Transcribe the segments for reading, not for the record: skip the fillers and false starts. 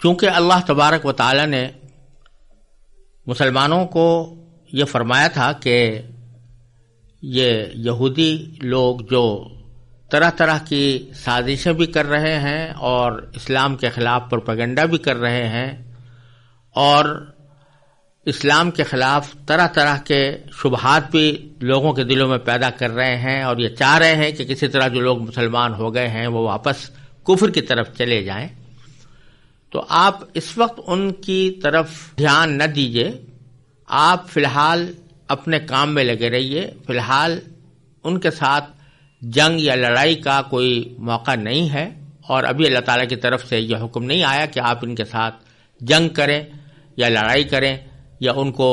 چونکہ اللہ تبارک و تعالی نے مسلمانوں کو یہ فرمایا تھا کہ یہ یہودی لوگ جو طرح طرح کی سازشیں بھی کر رہے ہیں اور اسلام کے خلاف پروپیگنڈا بھی کر رہے ہیں اور اسلام کے خلاف طرح طرح کے شبہات بھی لوگوں کے دلوں میں پیدا کر رہے ہیں، اور یہ چاہ رہے ہیں کہ کسی طرح جو لوگ مسلمان ہو گئے ہیں وہ واپس کفر کی طرف چلے جائیں، تو آپ اس وقت ان کی طرف دھیان نہ دیجیے. آپ فی الحال اپنے کام میں لگے رہیے. فی الحال ان کے ساتھ جنگ یا لڑائی کا کوئی موقع نہیں ہے، اور ابھی اللہ تعالیٰ کی طرف سے یہ حکم نہیں آیا کہ آپ ان کے ساتھ جنگ کریں یا لڑائی کریں یا ان کو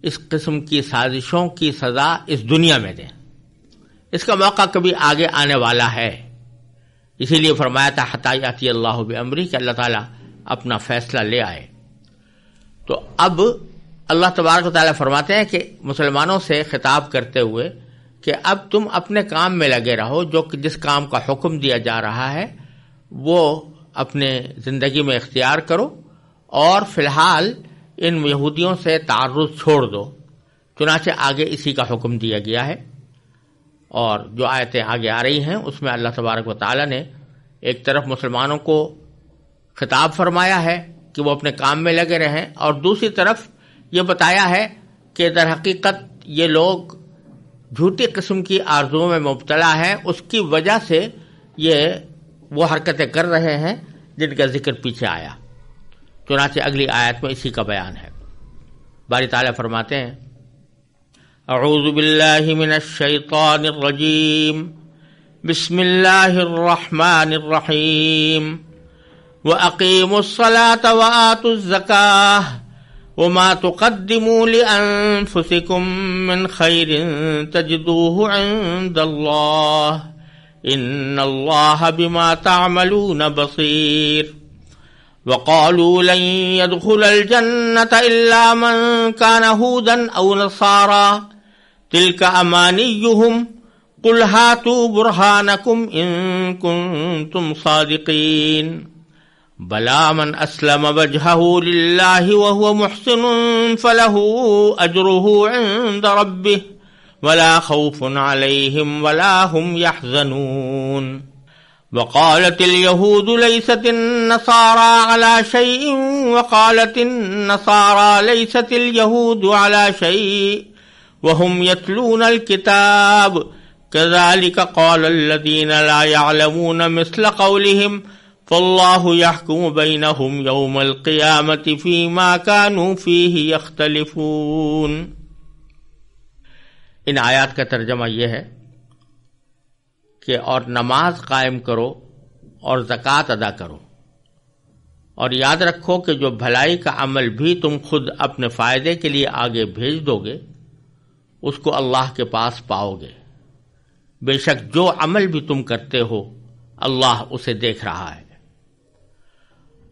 اس قسم کی سازشوں کی سزا اس دنیا میں دیں. اس کا موقع کبھی آگے آنے والا ہے. اسی لیے فرمایا تھا حتی یاتی اللہ بامرہ، کہ اللہ تعالیٰ اپنا فیصلہ لے آئے. تو اب اللہ تبارک و تعالیٰ فرماتے ہیں کہ مسلمانوں سے خطاب کرتے ہوئے کہ اب تم اپنے کام میں لگے رہو، جس کام کا حکم دیا جا رہا ہے وہ اپنے زندگی میں اختیار کرو، اور فی الحال ان یہودیوں سے تعرض چھوڑ دو. چنانچہ آگے اسی کا حکم دیا گیا ہے، اور جو آیتیں آگے آ رہی ہیں اس میں اللہ تبارک و تعالیٰ نے ایک طرف مسلمانوں کو خطاب فرمایا ہے کہ وہ اپنے کام میں لگے رہیں، اور دوسری طرف یہ بتایا ہے کہ در حقیقت یہ لوگ جھوٹی قسم کی آرزوؤں میں مبتلا ہیں، اس کی وجہ سے یہ وہ حرکتیں کر رہے ہیں جن کا ذکر پیچھے آیا. چنانچہ اگلی آیت میں اسی کا بیان ہے. باری تعالیٰ فرماتے ہیں اعوذ باللہ من الشیطان الرجیم بسم اللہ الرحمن الرحیم وَأَقِيمُوا الصَّلَاةَ وَآتُوا الزَّكَاةَ وَمَا تُقَدِّمُوا لِأَنفُسِكُم مِّنْ خَيْرٍ تَجِدُوهُ عِندَ اللَّهِ إِنَّ اللَّهَ بِمَا تَعْمَلُونَ بَصِيرٌ. وَقَالُوا لَن يَدْخُلَ الْجَنَّةَ إِلَّا مَن كَانَ هُودًا أَوْ نَصَارَىٰ تِلْكَ أَمَانِيُّهُمْ قُلْ هَاتُوا بُرْهَانَكُمْ إِن كُنتُمْ صَادِقِينَ. بَلَىٰ مَنْ أَسْلَمَ وَجْهَهُ لِلَّهِ وَهُوَ مُحْسِنٌ فَلَهُ أَجْرُهُ عِندَ رَبِّهِ وَلَا خَوْفٌ عَلَيْهِمْ وَلَا هُمْ يَحْزَنُونَ. وَقَالَتِ الْيَهُودُ لَيْسَتِ النَّصَارَىٰ عَلَىٰ شَيْءٍ وَقَالَتِ النَّصَارَىٰ لَيْسَتِ الْيَهُودُ عَلَىٰ شَيْءٍ وَهُمْ يَتْلُونَ الْكِتَابَ كَذَٰلِكَ قَالَ الَّذِينَ لَا يَعْلَمُونَ مِثْلَ قَوْلِهِمْ فَاللَّهُ يَحْكُمُ بَيْنَهُمْ يَوْمَ الْقِيَامَةِ فِيمَا كَانُوا فِيهِ يَخْتَلِفُونَ. ان آیات کا ترجمہ یہ ہے کہ اور نماز قائم کرو اور زکوٰۃ ادا کرو، اور یاد رکھو کہ جو بھلائی کا عمل بھی تم خود اپنے فائدے کے لیے آگے بھیج دو گے اس کو اللہ کے پاس پاؤ گے. بے شک جو عمل بھی تم کرتے ہو اللہ اسے دیکھ رہا ہے.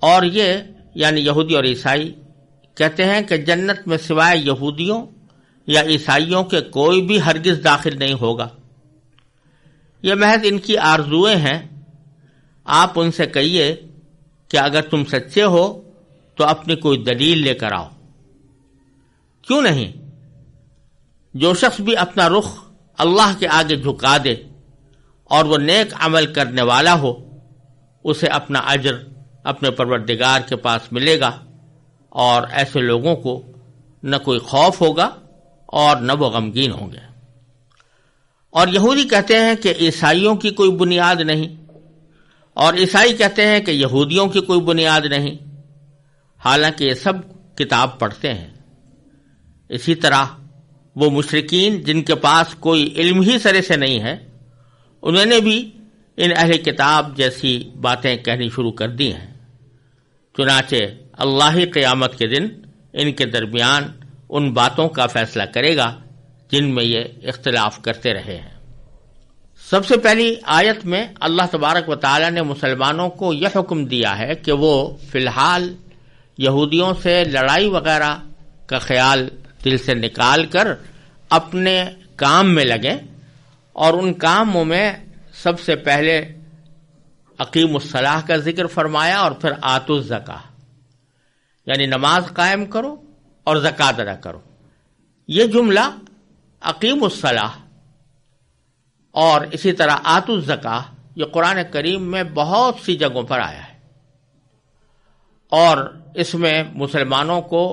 اور یہ یعنی یہودی اور عیسائی کہتے ہیں کہ جنت میں سوائے یہودیوں یا عیسائیوں کے کوئی بھی ہرگز داخل نہیں ہوگا. یہ محض ان کی آرزوئیں ہیں. آپ ان سے کہیے کہ اگر تم سچے ہو تو اپنی کوئی دلیل لے کر آؤ. کیوں نہیں؟ جو شخص بھی اپنا رخ اللہ کے آگے جھکا دے اور وہ نیک عمل کرنے والا ہو اسے اپنا اجر اپنے پروردگار کے پاس ملے گا، اور ایسے لوگوں کو نہ کوئی خوف ہوگا اور نہ وہ غمگین ہوں گے. اور یہودی کہتے ہیں کہ عیسائیوں کی کوئی بنیاد نہیں، اور عیسائی کہتے ہیں کہ یہودیوں کی کوئی بنیاد نہیں، حالانکہ یہ سب کتاب پڑھتے ہیں. اسی طرح وہ مشرکین جن کے پاس کوئی علم ہی سرے سے نہیں ہے انہوں نے بھی ان اہل کتاب جیسی باتیں کہنی شروع کر دی ہیں. چنانچہ اللہ ہی قیامت کے دن ان کے درمیان ان باتوں کا فیصلہ کرے گا جن میں یہ اختلاف کرتے رہے ہیں. سب سے پہلی آیت میں اللہ تبارک و تعالی نے مسلمانوں کو یہ حکم دیا ہے کہ وہ فی الحال یہودیوں سے لڑائی وغیرہ کا خیال دل سے نکال کر اپنے کام میں لگیں، اور ان کاموں میں سب سے پہلے اقیم الصلاح کا ذکر فرمایا اور پھر آتوا الزکاۃ. یعنی نماز قائم کرو اور زکوٰۃ ادا کرو. یہ جملہ اقیم الصلاۃ اور اسی طرح آتوا الزکاۃ یہ قرآن کریم میں بہت سی جگہوں پر آیا ہے، اور اس میں مسلمانوں کو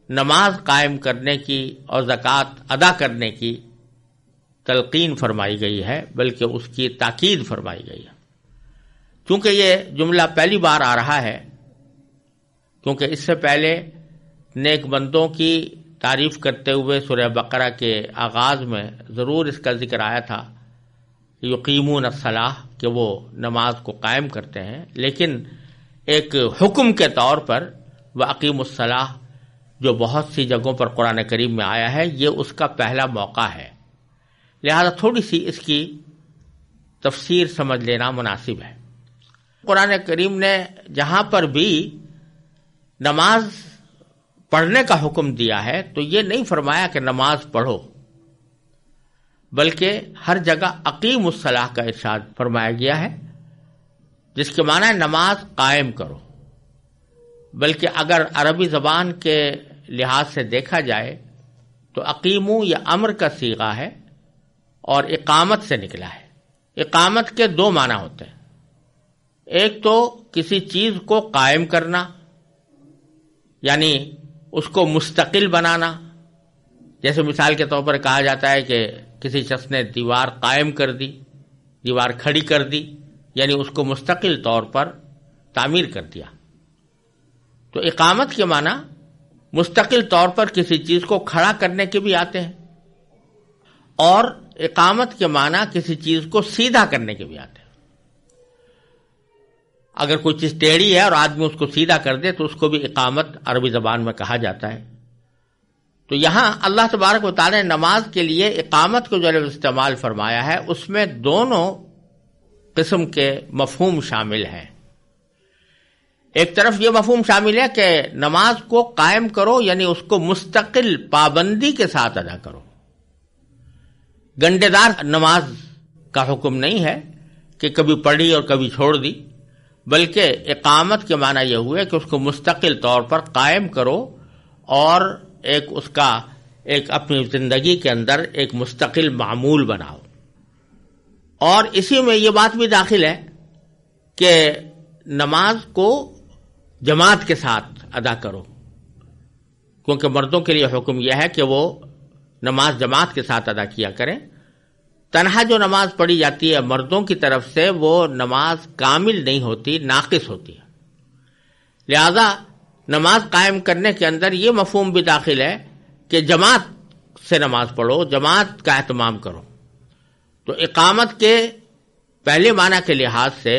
نماز قائم کرنے کی اور زکوٰۃ ادا کرنے کی تلقین فرمائی گئی ہے، بلکہ اس کی تاکید فرمائی گئی ہے. چونکہ یہ جملہ پہلی بار آ رہا ہے، کیونکہ اس سے پہلے نیک بندوں کی تعریف کرتے ہوئے سورہ بقرہ کے آغاز میں ضرور اس کا ذکر آیا تھا، یقیمون الصلاۃ، کہ وہ نماز کو قائم کرتے ہیں، لیکن ایک حکم کے طور پر وَأَقِیمُوا الصَّلَاةَ جو بہت سی جگہوں پر قرآن کریم میں آیا ہے، یہ اس کا پہلا موقع ہے. لہذا تھوڑی سی اس کی تفسیر سمجھ لینا مناسب ہے. قرآن کریم نے جہاں پر بھی نماز پڑھنے کا حکم دیا ہے تو یہ نہیں فرمایا کہ نماز پڑھو، بلکہ ہر جگہ اقیم الصلاۃ کا ارشاد فرمایا گیا ہے، جس کے معنی ہے نماز قائم کرو. بلکہ اگر عربی زبان کے لحاظ سے دیکھا جائے تو اقیمو یہ امر کا صیغہ ہے اور اقامت سے نکلا ہے. اقامت کے دو معنی ہوتے ہیں، ایک تو کسی چیز کو قائم کرنا، یعنی اس کو مستقل بنانا. جیسے مثال کے طور پر کہا جاتا ہے کہ کسی شخص نے دیوار قائم کر دی، دیوار کھڑی کر دی، یعنی اس کو مستقل طور پر تعمیر کر دیا. تو اقامت کے معنی مستقل طور پر کسی چیز کو کھڑا کرنے کے بھی آتے ہیں، اور اقامت کے معنی کسی چیز کو سیدھا کرنے کے بھی آتے ہیں. اگر کوئی چیز ٹیڑھی ہے اور آدمی اس کو سیدھا کر دے تو اس کو بھی اقامت عربی زبان میں کہا جاتا ہے. تو یہاں اللہ تبارک و تعالی نے نماز کے لیے اقامت کو جو استعمال فرمایا ہے، اس میں دونوں قسم کے مفہوم شامل ہیں. ایک طرف یہ مفہوم شامل ہے کہ نماز کو قائم کرو، یعنی اس کو مستقل پابندی کے ساتھ ادا کرو. گنڈے دار نماز کا حکم نہیں ہے کہ کبھی پڑھی اور کبھی چھوڑ دی، بلکہ اقامت کے معنی یہ ہوئے کہ اس کو مستقل طور پر قائم کرو اور ایک اس کا ایک اپنی زندگی کے اندر ایک مستقل معمول بناؤ. اور اسی میں یہ بات بھی داخل ہے کہ نماز کو جماعت کے ساتھ ادا کرو، کیونکہ مردوں کے لیے حکم یہ ہے کہ وہ نماز جماعت کے ساتھ ادا کیا کریں. تنہا جو نماز پڑھی جاتی ہے مردوں کی طرف سے، وہ نماز کامل نہیں ہوتی، ناقص ہوتی ہے. لہذا نماز قائم کرنے کے اندر یہ مفہوم بھی داخل ہے کہ جماعت سے نماز پڑھو، جماعت کا اہتمام کرو. تو اقامت کے پہلے معنی کے لحاظ سے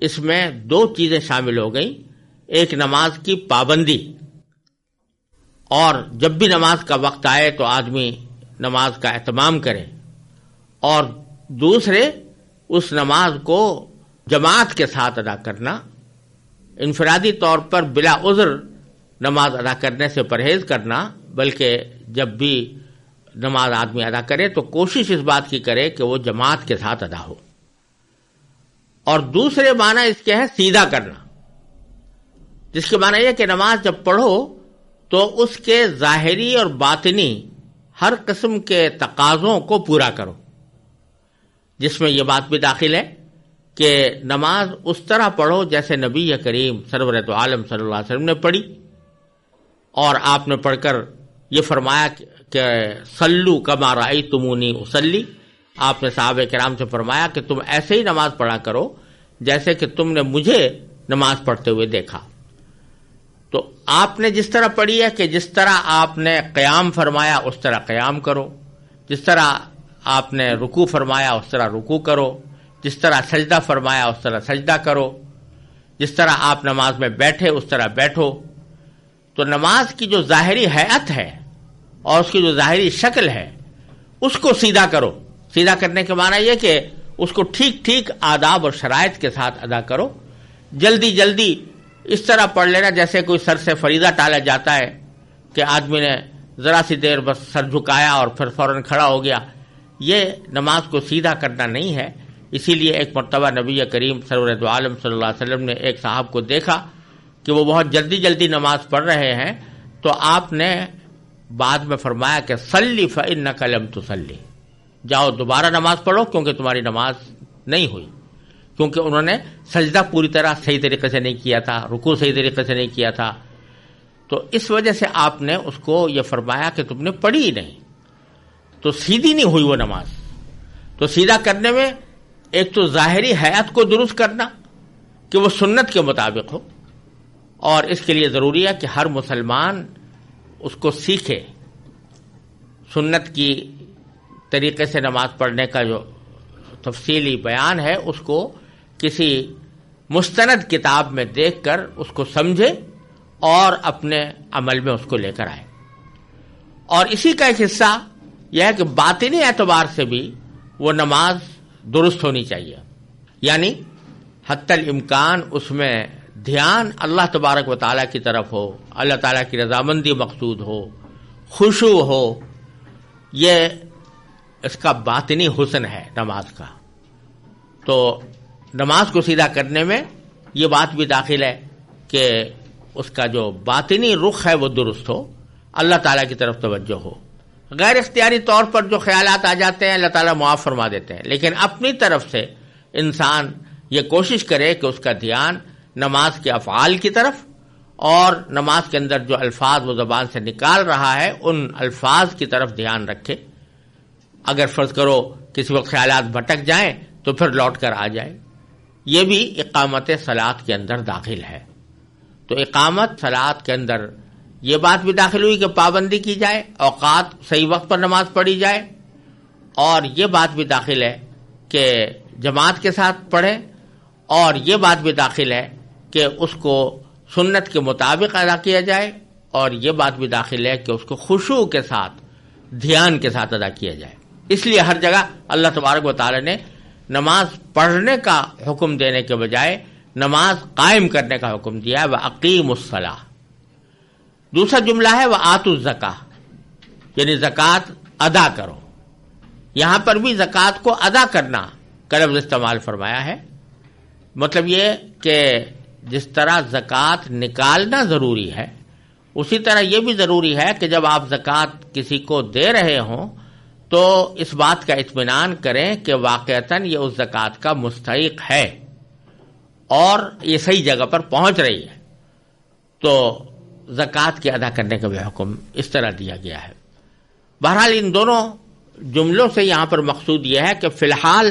اس میں دو چیزیں شامل ہو گئیں، ایک نماز کی پابندی، اور جب بھی نماز کا وقت آئے تو آدمی نماز کا اہتمام کرے، اور دوسرے اس نماز کو جماعت کے ساتھ ادا کرنا، انفرادی طور پر بلا عذر نماز ادا کرنے سے پرہیز کرنا، بلکہ جب بھی نماز آدمی ادا کرے تو کوشش اس بات کی کرے کہ وہ جماعت کے ساتھ ادا ہو. اور دوسرے معنی اس کے ہیں سیدھا کرنا، جس کے معنی یہ کہ نماز جب پڑھو تو اس کے ظاہری اور باطنی ہر قسم کے تقاضوں کو پورا کرو، جس میں یہ بات بھی داخل ہے کہ نماز اس طرح پڑھو جیسے نبی کریم سرور دو عالم صلی اللہ علیہ وسلم نے پڑھی. اور آپ نے پڑھ کر یہ فرمایا کہ صلو کما رأیتمونی اصلی، آپ نے صحابہ کرام سے فرمایا کہ تم ایسے ہی نماز پڑھا کرو جیسے کہ تم نے مجھے نماز پڑھتے ہوئے دیکھا. تو آپ نے جس طرح پڑھی ہے کہ جس طرح آپ نے قیام فرمایا اس طرح قیام کرو، جس طرح آپ نے رکوع فرمایا اس طرح رکوع کرو، جس طرح سجدہ فرمایا اس طرح سجدہ کرو، جس طرح آپ نماز میں بیٹھے اس طرح بیٹھو. تو نماز کی جو ظاہری ہیئت ہے اور اس کی جو ظاہری شکل ہے اس کو سیدھا کرو. سیدھا کرنے کے معنی یہ کہ اس کو ٹھیک ٹھیک آداب اور شرائط کے ساتھ ادا کرو. جلدی جلدی اس طرح پڑھ لینا جیسے کوئی سر سے فریضہ ٹالا جاتا ہے کہ آدمی نے ذرا سی دیر بس سر جھکایا اور پھر فوراً کھڑا ہو گیا، یہ نماز کو سیدھا کرنا نہیں ہے. اسی لیے ایک مرتبہ نبی کریم سرور دو عالم صلی اللہ علیہ وسلم نے ایک صاحب کو دیکھا کہ وہ بہت جلدی جلدی نماز پڑھ رہے ہیں، تو آپ نے بعد میں فرمایا کہ صلی فإنک لم تصلی، جاؤ دوبارہ نماز پڑھو کیونکہ تمہاری نماز نہیں ہوئی، کیونکہ انہوں نے سجدہ پوری طرح صحیح طریقے سے نہیں کیا تھا، رکوع صحیح طریقے سے نہیں کیا تھا، تو اس وجہ سے آپ نے اس کو یہ فرمایا کہ تم نے پڑھی ہی نہیں، تو سیدھی نہیں ہوئی وہ نماز۔ تو سیدھا کرنے میں ایک تو ظاہری حیات کو درست کرنا کہ وہ سنت کے مطابق ہو، اور اس کے لیے ضروری ہے کہ ہر مسلمان اس کو سیکھے، سنت کی طریقے سے نماز پڑھنے کا جو تفصیلی بیان ہے اس کو کسی مستند کتاب میں دیکھ کر اس کو سمجھے اور اپنے عمل میں اس کو لے کر آئے۔ اور اسی کا ایک حصہ یہ ہے کہ باطنی اعتبار سے بھی وہ نماز درست ہونی چاہیے، یعنی حتی الامکان اس میں دھیان اللہ تبارک و تعالیٰ کی طرف ہو، اللہ تعالیٰ کی رضامندی مقصود ہو، خشوع ہو، یہ اس کا باطنی حسن ہے نماز کا۔ تو نماز کو سیدھا کرنے میں یہ بات بھی داخل ہے کہ اس کا جو باطنی رخ ہے وہ درست ہو، اللہ تعالیٰ کی طرف توجہ ہو۔ غیر اختیاری طور پر جو خیالات آ جاتے ہیں اللہ تعالیٰ معاف فرما دیتے ہیں، لیکن اپنی طرف سے انسان یہ کوشش کرے کہ اس کا دھیان نماز کے افعال کی طرف، اور نماز کے اندر جو الفاظ وہ زبان سے نکال رہا ہے ان الفاظ کی طرف دھیان رکھے۔ اگر فرض کرو کسی وقت خیالات بھٹک جائیں تو پھر لوٹ کر آ جائے، یہ بھی اقامت صلاۃ کے اندر داخل ہے۔ تو اقامت صلاۃ کے اندر یہ بات بھی داخل ہوئی کہ پابندی کی جائے، اوقات صحیح وقت پر نماز پڑھی جائے، اور یہ بات بھی داخل ہے کہ جماعت کے ساتھ پڑھیں، اور یہ بات بھی داخل ہے کہ اس کو سنت کے مطابق ادا کیا جائے، اور یہ بات بھی داخل ہے کہ اس کو خشوع کے ساتھ، دھیان کے ساتھ ادا کیا جائے۔ اس لیے ہر جگہ اللہ تبارک و تعالی نے نماز پڑھنے کا حکم دینے کے بجائے نماز قائم کرنے کا حکم دیا ہے، وَأَقِيمُوا الصَّلَاةَ۔ دوسرا جملہ ہے وَآتُوا الزَّكَاةَ، یعنی زکوٰۃ ادا کرو۔ یہاں پر بھی زکوٰۃ کو ادا کرنا کا لفظ استعمال فرمایا ہے، مطلب یہ کہ جس طرح زکوٰۃ نکالنا ضروری ہے اسی طرح یہ بھی ضروری ہے کہ جب آپ زکوٰۃ کسی کو دے رہے ہوں تو اس بات کا اطمینان کریں کہ واقعتاً یہ اس زکوٰۃ کا مستحق ہے اور یہ صحیح جگہ پر پہنچ رہی ہے۔ تو زکوٰۃ کے ادا کرنے کا بھی حکم اس طرح دیا گیا ہے۔ بہرحال ان دونوں جملوں سے یہاں پر مقصود یہ ہے کہ فی الحال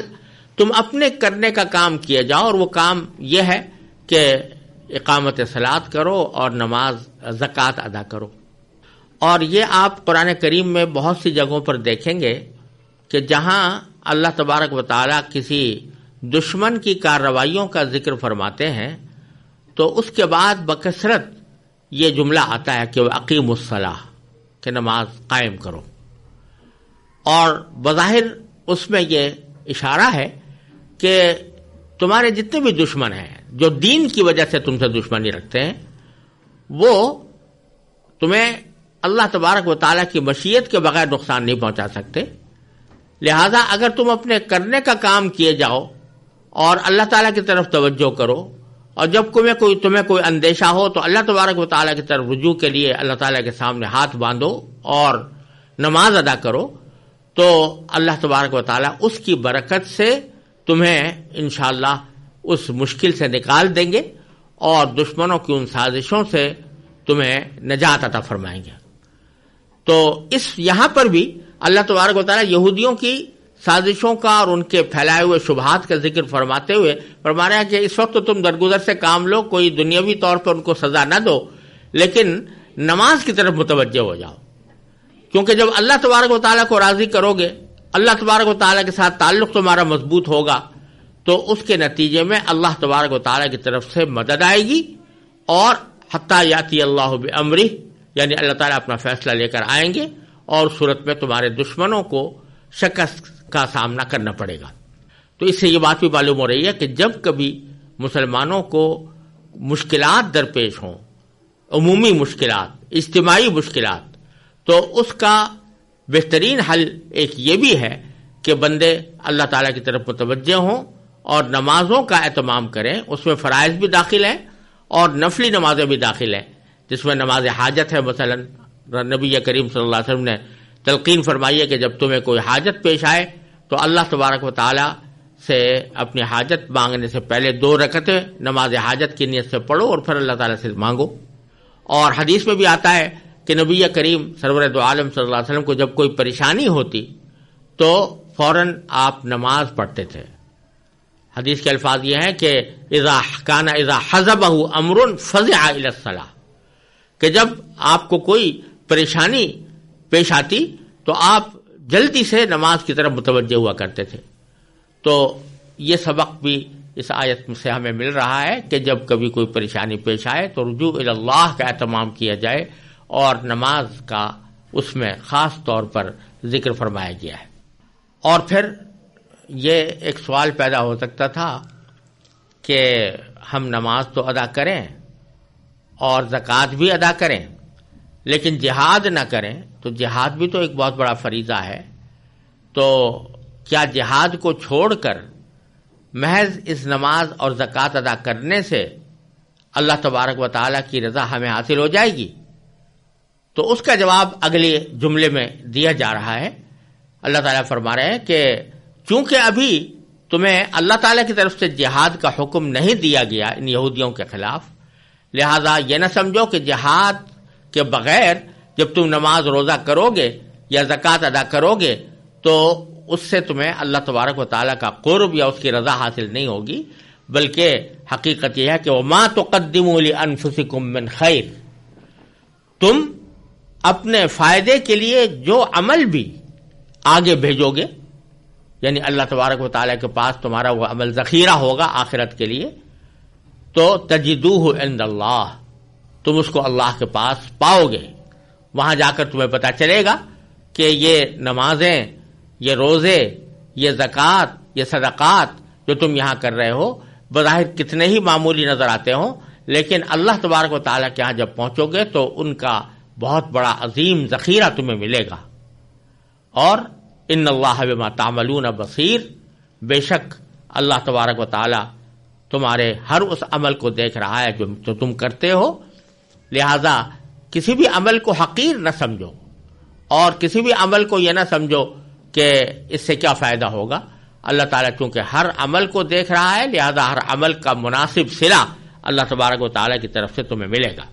تم اپنے کرنے کا کام کیے جاؤ، اور وہ کام یہ ہے کہ اقامت صلاۃ کرو اور نماز زکوٰۃ ادا کرو۔ اور یہ آپ قرآن کریم میں بہت سی جگہوں پر دیکھیں گے کہ جہاں اللہ تبارک و تعالیٰ کسی دشمن کی کارروائیوں کا ذکر فرماتے ہیں تو اس کے بعد بکثرت یہ جملہ آتا ہے کہ وَأَقِيمُوا الصَّلَاةَ، کہ نماز قائم کرو، اور بظاہر اس میں یہ اشارہ ہے کہ تمہارے جتنے بھی دشمن ہیں جو دین کی وجہ سے تم سے دشمنی رکھتے ہیں وہ تمہیں اللہ تبارک و تعالیٰ کی مشیت کے بغیر نقصان نہیں پہنچا سکتے، لہذا اگر تم اپنے کرنے کا کام کیے جاؤ اور اللہ تعالیٰ کی طرف توجہ کرو، اور جب تمہیں کوئی اندیشہ ہو تو اللہ تبارک و تعالیٰ کی طرف رجوع کے لیے اللہ تعالیٰ کے سامنے ہاتھ باندھو اور نماز ادا کرو، تو اللہ تبارک و تعالیٰ اس کی برکت سے تمہیں انشاءاللہ اس مشکل سے نکال دیں گے اور دشمنوں کی ان سازشوں سے تمہیں نجات عطا فرمائیں گے۔ تو یہاں پر بھی اللہ تبارک و تعالیٰ یہودیوں کی سازشوں کا اور ان کے پھیلائے ہوئے شبہات کا ذکر فرماتے ہوئے فرما رہے ہیں کہ اس وقت تو تم درگزر سے کام لو، کوئی دنیاوی طور پر ان کو سزا نہ دو، لیکن نماز کی طرف متوجہ ہو جاؤ، کیونکہ جب اللہ تبارک و تعالیٰ کو راضی کرو گے، اللہ تبارک و تعالیٰ کے ساتھ تعلق تمہارا مضبوط ہوگا، تو اس کے نتیجے میں اللہ تبارک و تعالیٰ کی طرف سے مدد آئے گی، اور حتیٰ یاتی اللہ بامرہ، یعنی اللہ تعالیٰ اپنا فیصلہ لے کر آئیں گے اور اس صورت میں تمہارے دشمنوں کو شکست کا سامنا کرنا پڑے گا۔ تو اس سے یہ بات بھی معلوم ہو رہی ہے کہ جب کبھی مسلمانوں کو مشکلات درپیش ہوں، عمومی مشکلات، اجتماعی مشکلات، تو اس کا بہترین حل ایک یہ بھی ہے کہ بندے اللہ تعالیٰ کی طرف متوجہ ہوں اور نمازوں کا اہتمام کریں، اس میں فرائض بھی داخل ہیں اور نفلی نمازیں بھی داخل ہیں جس میں نماز حاجت ہے. مثلا نبی کریم صلی اللہ علیہ وسلم نے تلقین فرمائی ہے کہ جب تمہیں کوئی حاجت پیش آئے تو اللہ تبارک و تعالی سے اپنی حاجت مانگنے سے پہلے 2 رکعتیں نماز حاجت کی نیت سے پڑھو اور پھر اللہ تعالیٰ سے مانگو. اور حدیث میں بھی آتا ہے کہ نبی کریم سرور دو عالم صلی اللہ علیہ وسلم کو جب کوئی پریشانی ہوتی تو فوراً آپ نماز پڑھتے تھے. حدیث کے الفاظ یہ ہیں کہ اذا حزبہ امر فزع الی الصلاۃ، کہ جب آپ کو کوئی پریشانی پیش آتی تو آپ جلدی سے نماز کی طرف متوجہ ہوا کرتے تھے. تو یہ سبق بھی اس آیت سے ہمیں مل رہا ہے کہ جب کبھی کوئی پریشانی پیش آئے تو رجوع الی اللہ کا اہتمام کیا جائے، اور نماز کا اس میں خاص طور پر ذکر فرمایا گیا ہے. اور پھر یہ ایک سوال پیدا ہو سکتا تھا کہ ہم نماز تو ادا کریں اور زکوٰۃ بھی ادا کریں لیکن جہاد نہ کریں، تو جہاد بھی تو ایک بہت بڑا فریضہ ہے. تو کیا جہاد کو چھوڑ کر محض اس نماز اور زکوٰۃ ادا کرنے سے اللہ تبارک و تعالیٰ کی رضا ہمیں حاصل ہو جائے گی؟ تو اس کا جواب اگلے جملے میں دیا جا رہا ہے. اللہ تعالیٰ فرما رہے ہیں کہ چونکہ ابھی تمہیں اللہ تعالیٰ کی طرف سے جہاد کا حکم نہیں دیا گیا ان یہودیوں کے خلاف، لہذا یہ نہ سمجھو کہ جہاد کے بغیر جب تم نماز روزہ کرو گے یا زکوٰۃ ادا کرو گے تو اس سے تمہیں اللہ تبارک و تعالیٰ کا قرب یا اس کی رضا حاصل نہیں ہوگی، بلکہ حقیقت یہ ہے کہ وَمَا تُقَدِّمُوا لِأَنفُسِكُم مِّن خَيْرٍ، تم اپنے فائدے کے لیے جو عمل بھی آگے بھیجو گے، یعنی اللہ تبارک و تعالیٰ کے پاس تمہارا وہ عمل ذخیرہ ہوگا آخرت کے لیے، تو تجدوہ عند اللہ، تم اس کو اللہ کے پاس پاؤ گے. وہاں جا کر تمہیں پتہ چلے گا کہ یہ نمازیں، یہ روزے، یہ زکوٰۃ، یہ صدقات جو تم یہاں کر رہے ہو بظاہر کتنے ہی معمولی نظر آتے ہوں، لیکن اللہ تبارک و تعالیٰ کے یہاں جب پہنچو گے تو ان کا بہت بڑا عظیم ذخیرہ تمہیں ملے گا. اور ان اللہ بما تعملون بصیر، بے شک اللہ تبارک و تعالیٰ تمہارے ہر اس عمل کو دیکھ رہا ہے جو تم کرتے ہو. لہذا کسی بھی عمل کو حقیر نہ سمجھو اور کسی بھی عمل کو یہ نہ سمجھو کہ اس سے کیا فائدہ ہوگا. اللہ تعالیٰ چونکہ ہر عمل کو دیکھ رہا ہے لہذا ہر عمل کا مناسب صلہ اللہ تبارک و تعالیٰ کی طرف سے تمہیں ملے گا.